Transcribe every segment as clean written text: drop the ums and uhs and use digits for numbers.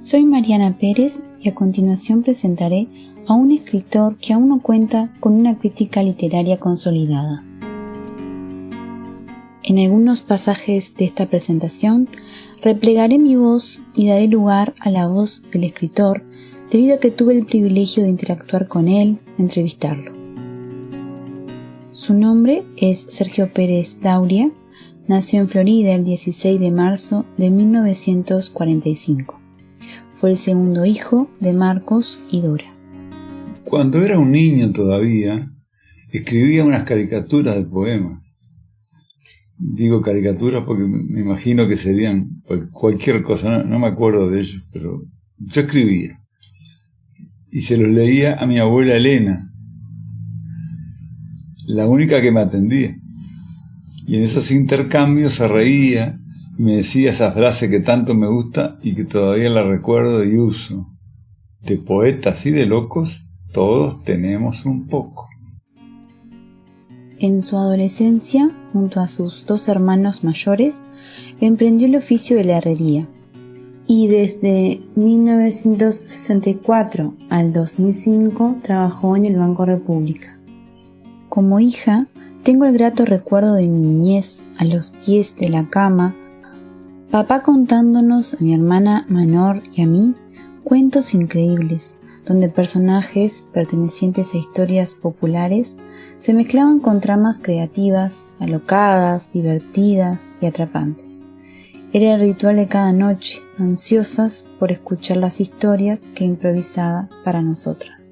Soy Mariana Pérez y a continuación presentaré a un escritor que aún no cuenta con una crítica literaria consolidada. En algunos pasajes de esta presentación replegaré mi voz y daré lugar a la voz del escritor debido a que tuve el privilegio de interactuar con él, entrevistarlo. Su nombre es Sergio Pérez Dauria, nació en Florida el 16 de marzo de 1945. Fue el segundo hijo de Marcos y Dora. Cuando era un niño todavía, escribía unas caricaturas de poemas. Digo caricaturas porque me imagino que serían cualquier cosa, no me acuerdo de ellos, pero yo escribía. Y se los leía a mi abuela Elena, la única que me atendía. Y en esos intercambios se reía y me decía esa frase que tanto me gusta y que todavía la recuerdo y uso. De poetas y de locos, todos tenemos un poco. En su adolescencia, junto a sus dos hermanos mayores, emprendió el oficio de la herrería. Y desde 1964 al 2005 trabajó en el Banco República. Como hija, tengo el grato recuerdo de mi niñez a los pies de la cama, papá contándonos a mi hermana menor y a mí cuentos increíbles, donde personajes pertenecientes a historias populares se mezclaban con tramas creativas, alocadas, divertidas y atrapantes. Era el ritual de cada noche, ansiosas por escuchar las historias que improvisaba para nosotras.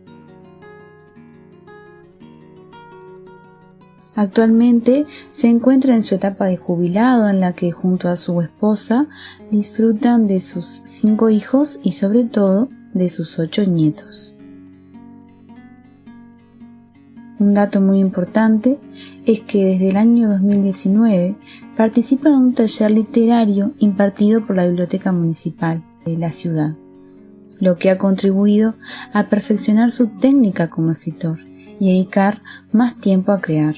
Actualmente se encuentra en su etapa de jubilado en la que junto a su esposa disfrutan de sus 5 hijos y sobre todo de sus 8 nietos. Un dato muy importante es que desde el año 2019 participa de un taller literario impartido por la Biblioteca Municipal de la ciudad, lo que ha contribuido a perfeccionar su técnica como escritor y dedicar más tiempo a crear.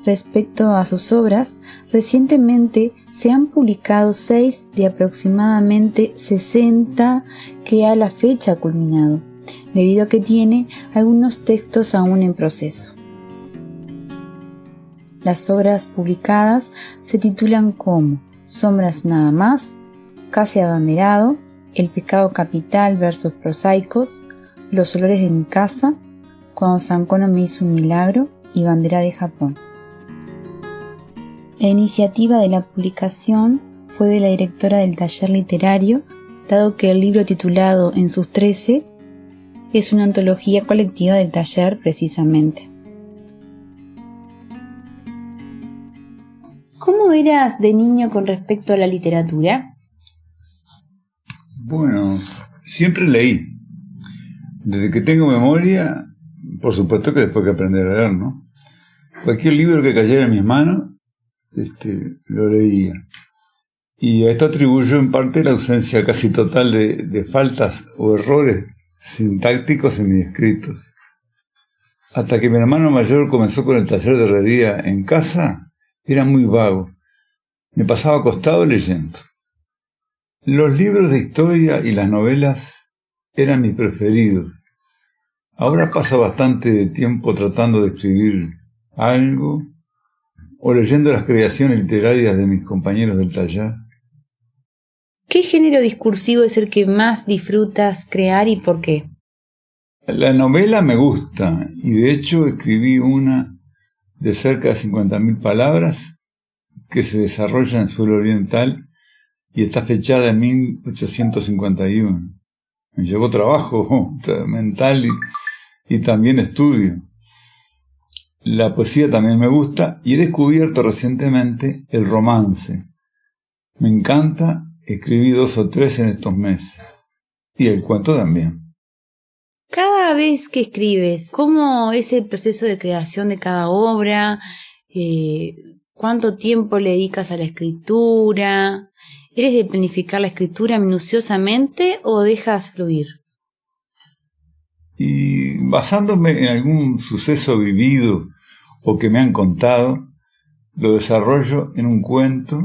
Respecto a sus obras, recientemente se han publicado 6 de aproximadamente 60 que a la fecha ha culminado, debido a que tiene algunos textos aún en proceso. Las obras publicadas se titulan como Sombras nada más, Casi abanderado, El pecado capital versos prosaicos, Los olores de mi casa, Cuando Sankono me hizo un milagro y Bandera de Japón. La iniciativa de la publicación fue de la directora del taller literario, dado que el libro titulado En sus 13 es una antología colectiva del taller precisamente. ¿Cómo eras de niño con respecto a la literatura? Bueno, siempre leí. Desde que tengo memoria, por supuesto que después que aprender a leer, ¿no? Cualquier libro que cayera en mis manos, lo leía. Y a esto atribuyo en parte la ausencia casi total de faltas o errores sintácticos en mis escritos. Hasta que mi hermano mayor comenzó con el taller de herrería en casa, era muy vago. Me pasaba acostado leyendo. Los libros de historia y las novelas eran mis preferidos. Ahora paso bastante tiempo tratando de escribir algo o leyendo las creaciones literarias de mis compañeros del taller. ¿Qué género discursivo es el que más disfrutas crear y por qué? La novela me gusta y de hecho escribí una de cerca de 50.000 palabras que se desarrolla en suelo oriental y está fechada en 1851. Me llevó trabajo mental y también estudio. La poesía también me gusta y he descubierto recientemente el romance. Me encanta, escribí 2 o 3 en estos meses. Y el cuento también. Cada vez que escribes, ¿cómo es el proceso de creación de cada obra? ¿Cuánto tiempo le dedicas a la escritura? ¿Eres de planificar la escritura minuciosamente o dejas fluir? Y basándome en algún suceso vivido o que me han contado, lo desarrollo en un cuento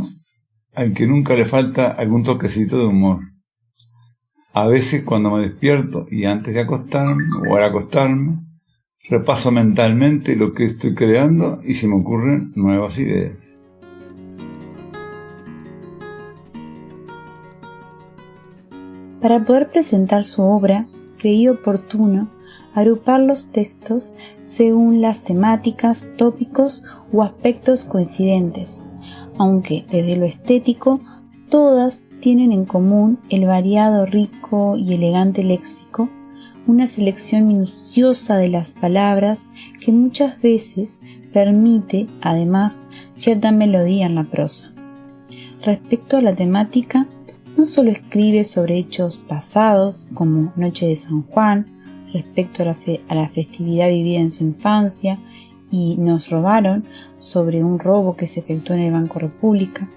al que nunca le falta algún toquecito de humor. A veces cuando me despierto y antes de acostarme o al acostarme, repaso mentalmente lo que estoy creando y se me ocurren nuevas ideas. Para poder presentar su obra, creí oportuno agrupar los textos según las temáticas, tópicos o aspectos coincidentes, aunque desde lo estético todas tienen en común el variado, rico y elegante léxico, una selección minuciosa de las palabras que muchas veces permite, además, cierta melodía en la prosa. Respecto a la temática, no solo escribe sobre hechos pasados, como Noche de San Juan, respecto a la festividad vivida en su infancia, y Nos robaron, sobre un robo que se efectuó en el Banco República.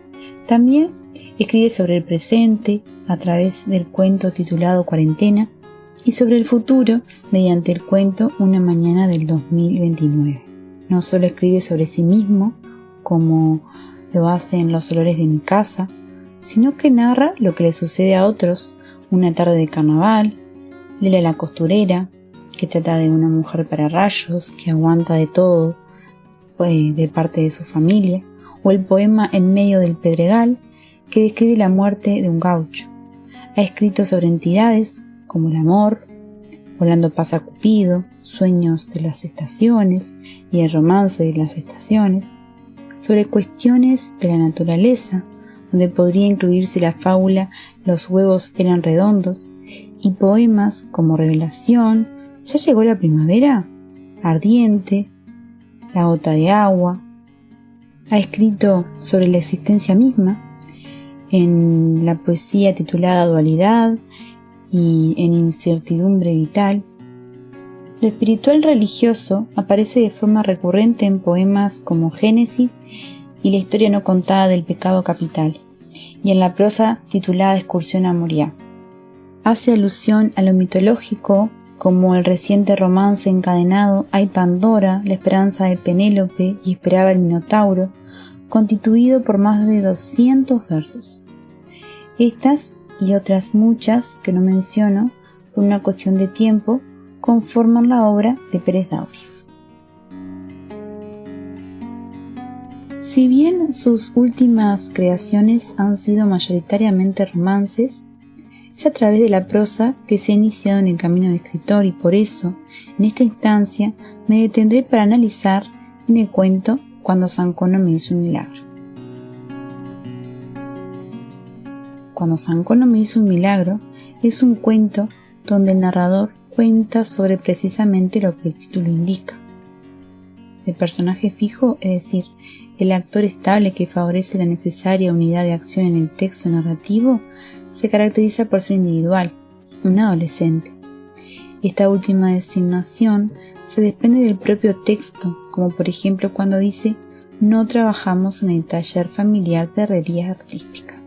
También escribe sobre el presente, a través del cuento titulado Cuarentena, y sobre el futuro, mediante el cuento Una mañana del 2029. No solo escribe sobre sí mismo, como lo hace en Los olores de mi casa, sino que narra lo que le sucede a otros, una tarde de carnaval, Lela la costurera, que trata de una mujer para rayos, que aguanta de todo de parte de su familia, o el poema En medio del pedregal, que describe la muerte de un gaucho. Ha escrito sobre entidades como el amor, Volando pasa Cupido, Sueños de las estaciones y El romance de las estaciones, sobre cuestiones de la naturaleza, donde podría incluirse la fábula Los huevos eran redondos, y poemas como Revelación, ¿Ya llegó la primavera?, Ardiente, La gota de agua. Ha escrito sobre la existencia misma, en la poesía titulada Dualidad y en Incertidumbre vital. Lo espiritual religioso aparece de forma recurrente en poemas como Génesis y La historia no contada del pecado capital, y en la prosa titulada Excursión a Moriah. Hace alusión a lo mitológico, como el reciente romance encadenado Ay Pandora, la esperanza de Penélope y esperaba el Minotauro, constituido por más de 200 versos. Estas y otras muchas que no menciono por una cuestión de tiempo conforman la obra de Pérez Dauria. Si bien sus últimas creaciones han sido mayoritariamente romances, es a través de la prosa que se ha iniciado en el camino de escritor, y por eso, en esta instancia, me detendré para analizar en el cuento Cuando Sancono me hizo un milagro. Cuando Sancono me hizo un milagro es un cuento donde el narrador cuenta sobre precisamente lo que el título indica. El personaje fijo, es decir, el actor estable que favorece la necesaria unidad de acción en el texto narrativo, se caracteriza por ser individual, un adolescente. Esta última designación se desprende del propio texto, como por ejemplo cuando dice «No trabajamos en el taller familiar de herrería artística».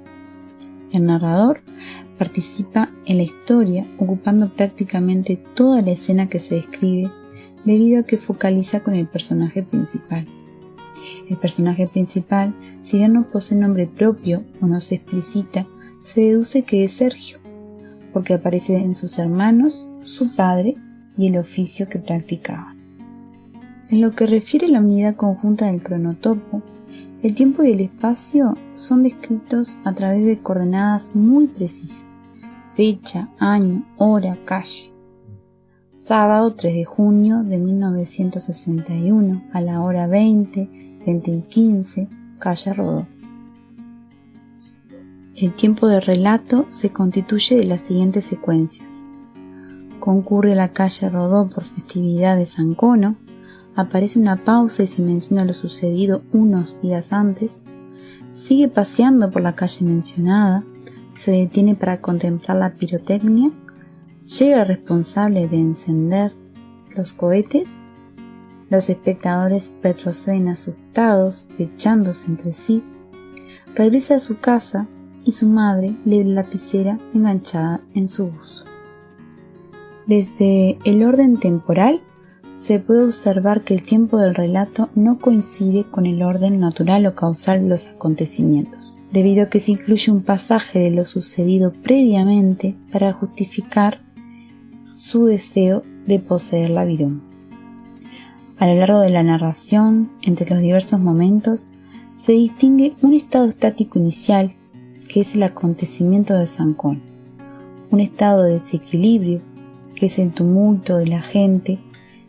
El narrador participa en la historia ocupando prácticamente toda la escena que se describe, debido a que focaliza con el personaje principal. El personaje principal, si bien no posee nombre propio o no se explicita, se deduce que es Sergio, porque aparece en sus hermanos, su padre y el oficio que practicaba. En lo que refiere a la unidad conjunta del cronotopo, el tiempo y el espacio son descritos a través de coordenadas muy precisas: fecha, año, hora, calle. Sábado 3 de junio de 1961, a la hora 20 y 15, calle Rodó. El tiempo de relato se constituye de las siguientes secuencias: concurre a la calle Rodó por festividad de Sancono, aparece una pausa y se menciona lo sucedido unos días antes, sigue paseando por la calle mencionada, se detiene para contemplar la pirotecnia, llega el responsable de encender los cohetes, los espectadores retroceden asustados, pechándose entre sí, regresa a su casa y su madre lee la lapicera enganchada en su buzo. Desde el orden temporal se puede observar que el tiempo del relato no coincide con el orden natural o causal de los acontecimientos, debido a que se incluye un pasaje de lo sucedido previamente para justificar su deseo de poseer la virome. A lo largo de la narración, entre los diversos momentos, se distingue un estado estático inicial, que es el acontecimiento de Zancón, un estado de desequilibrio, que es el tumulto de la gente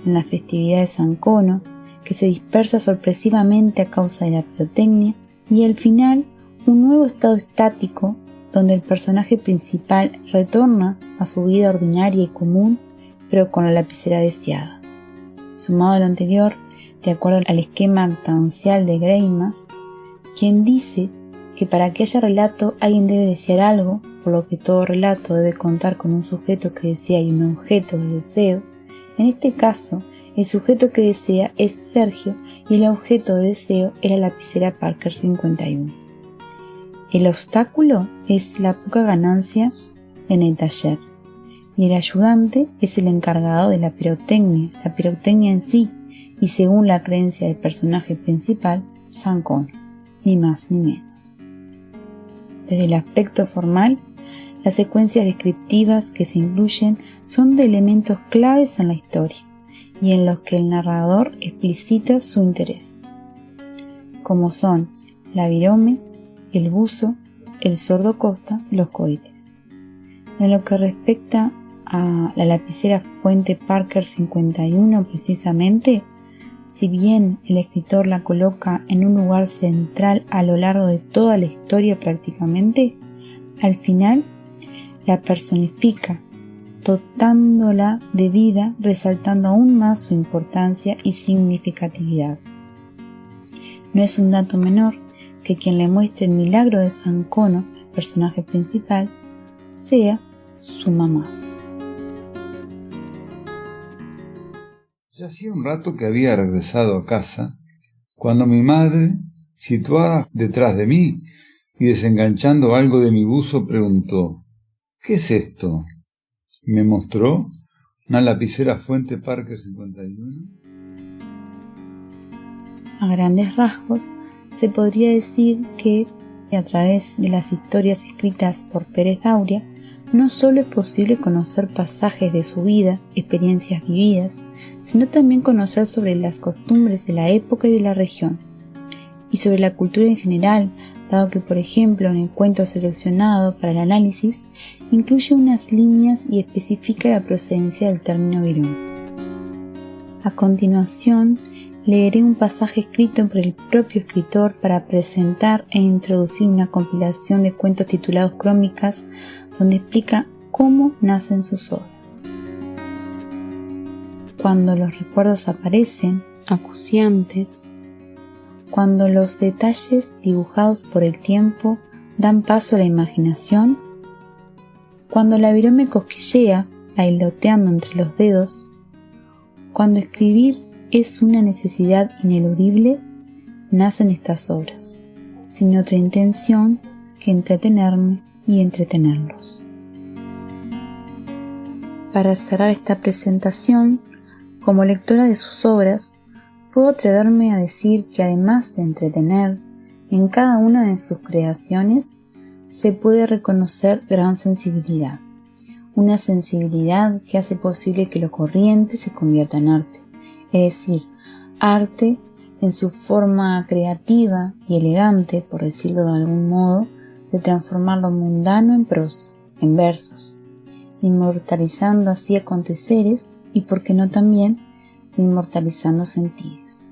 en la festividad de Zancono, que se dispersa sorpresivamente a causa de la pirotecnia, y al final un nuevo estado estático donde el personaje principal retorna a su vida ordinaria y común, pero con la lapicera deseada. Sumado a lo anterior, de acuerdo al esquema actancial de Greimas, quien dice que para que haya relato alguien debe desear algo, por lo que todo relato debe contar con un sujeto que desea y un objeto de deseo. En este caso, el sujeto que desea es Sergio y el objeto de deseo es la lapicera Parker 51. El obstáculo es la poca ganancia en el taller y el ayudante es el encargado de la pirotecnia en sí, y según la creencia del personaje principal, Zancón, ni más ni menos. Desde el aspecto formal, las secuencias descriptivas que se incluyen son de elementos claves en la historia y en los que el narrador explicita su interés, como son la virome, el buzo, el sordo Costa, los cohetes. En lo que respecta a la lapicera fuente Parker 51 precisamente, si bien el escritor la coloca en un lugar central a lo largo de toda la historia prácticamente, al final la personifica, dotándola de vida, resaltando aún más su importancia y significatividad. No es un dato menor que quien le muestre el milagro de Zancono, el personaje principal, sea su mamá. Ya hacía un rato que había regresado a casa, cuando mi madre, situada detrás de mí y desenganchando algo de mi buzo, preguntó: ¿qué es esto? Me mostró una lapicera fuente Parker 51. A grandes rasgos, se podría decir que, a través de las historias escritas por Pérez Dauria, no solo es posible conocer pasajes de su vida, experiencias vividas, sino también conocer sobre las costumbres de la época y de la región, y sobre la cultura en general, dado que, por ejemplo, en el cuento seleccionado para el análisis, incluye unas líneas y especifica la procedencia del término virome. A continuación, leeré un pasaje escrito por el propio escritor para presentar e introducir una compilación de cuentos titulados Crónicas, donde explica cómo nacen sus obras. Cuando los recuerdos aparecen, acuciantes, cuando los detalles dibujados por el tiempo dan paso a la imaginación, cuando la virome cosquillea, bailoteando entre los dedos, cuando escribir es una necesidad ineludible, nacen estas obras, sin otra intención que entretenerme y entretenerlos. Para cerrar esta presentación, como lectora de sus obras, puedo atreverme a decir que además de entretener, en cada una de sus creaciones se puede reconocer gran sensibilidad, una sensibilidad que hace posible que lo corriente se convierta en arte, es decir, arte en su forma creativa y elegante, por decirlo de algún modo, de transformar lo mundano en prosa, en versos, inmortalizando así aconteceres y, por qué no también, inmortalizando sentidos.